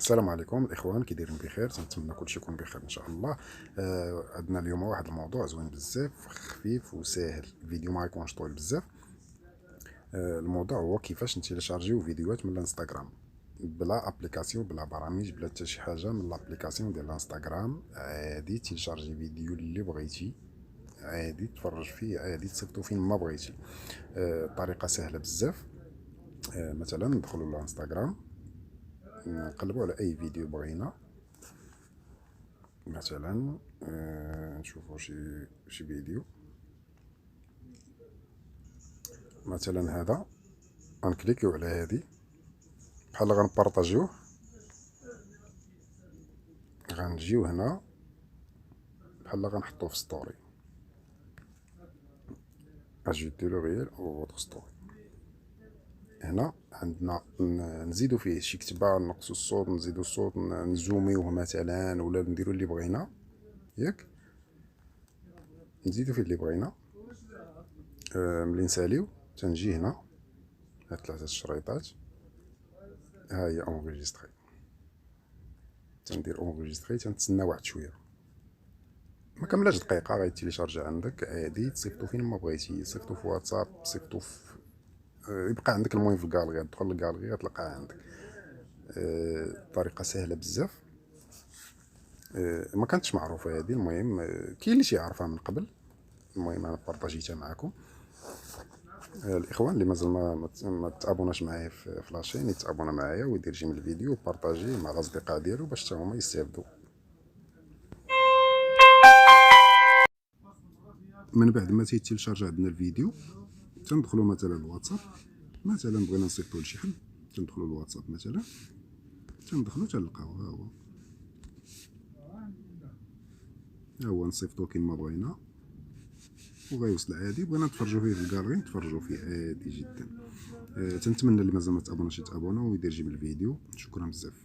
السلام عليكم الاخوان، كي دايرين بخير؟ تنتمنى كلشي يكون بخير ان شاء الله. عندنا اليوم واحد الموضوع زوين بزاف، خفيف وساهل، الفيديو ما يكونش طويل بزاف. الموضوع هو كيفاش نتيليشارجيو فيديوهات من الانستغرام بلا ابليكاسيون، بلا برامج، بلا حتى شي حاجه، من الابليكاسيون ديال الانستغرام. عادي تيليشارجي فيديو اللي بغيتي، عادي تفرج فيه، عادي تصيفطو فين ما بغيتي. طريقه سهله بزاف. مثلا ندخلوا للانستغرام، نقلبوا على اي فيديو بغينا. مثلا نشوفوا شي فيديو، مثلا هذا، غنكليكيو على هذه بحال غنبارطاجيوه. غنجيو هنا بحال غنحطوه في ستوري، اجيتي لو ريال او فوتر ستوري. هنا عندنا نزيدو فيه شي كتبه، نقصو الصوت، نزيدو الصوت، نزوميوه مثلا، ولا نديرو اللي بغينا ياك. نزيدو فيه اللي بغينا. ملي نساليو تنجي هنا هاد 3 شريطات، ها هي اونغيجيستري. تندير اونغيجيستري، تنتسنى واحد شويه، ما كملاش دقيقه غيتيليشارجي عندك. عادي تصيفطو فين ما بغيتي، صيفطو في واتساب، صيفطو في يبقى عندك. المهم في الكاليري، تدخل للكاليري غتلقاه عندك. طريقه سهله بزاف. ما كانتش معروفه هذه، المهم كاين اللي شي يعرفها من قبل. المهم انا بارطاجيتها معكم. الاخوان اللي مازال ما تابوناش معايا في لاشين، يتابونا معايا ويدير جيم الفيديو وبارطاجيه مع الاصدقاء ديالو باش حتى هما يستافدوا. من بعد ما تيتيلشارج عندنا الفيديو، تندخلوا مثلا الواتساب. مثلا بغينا نصيفطوا لشي حد، تندخلوا الواتساب مثلا، تندخلوا تلقاو ها هو نصيفطو كيما بغينا وغيوصل عادي. بغينا نتفرجوا فيه في الكاليري، نتفرجوا فيه عادي جدا. تنتمنى اللي مازال ما تابوناش يتابونا ويدير جيم الفيديو. شكرا بزاف.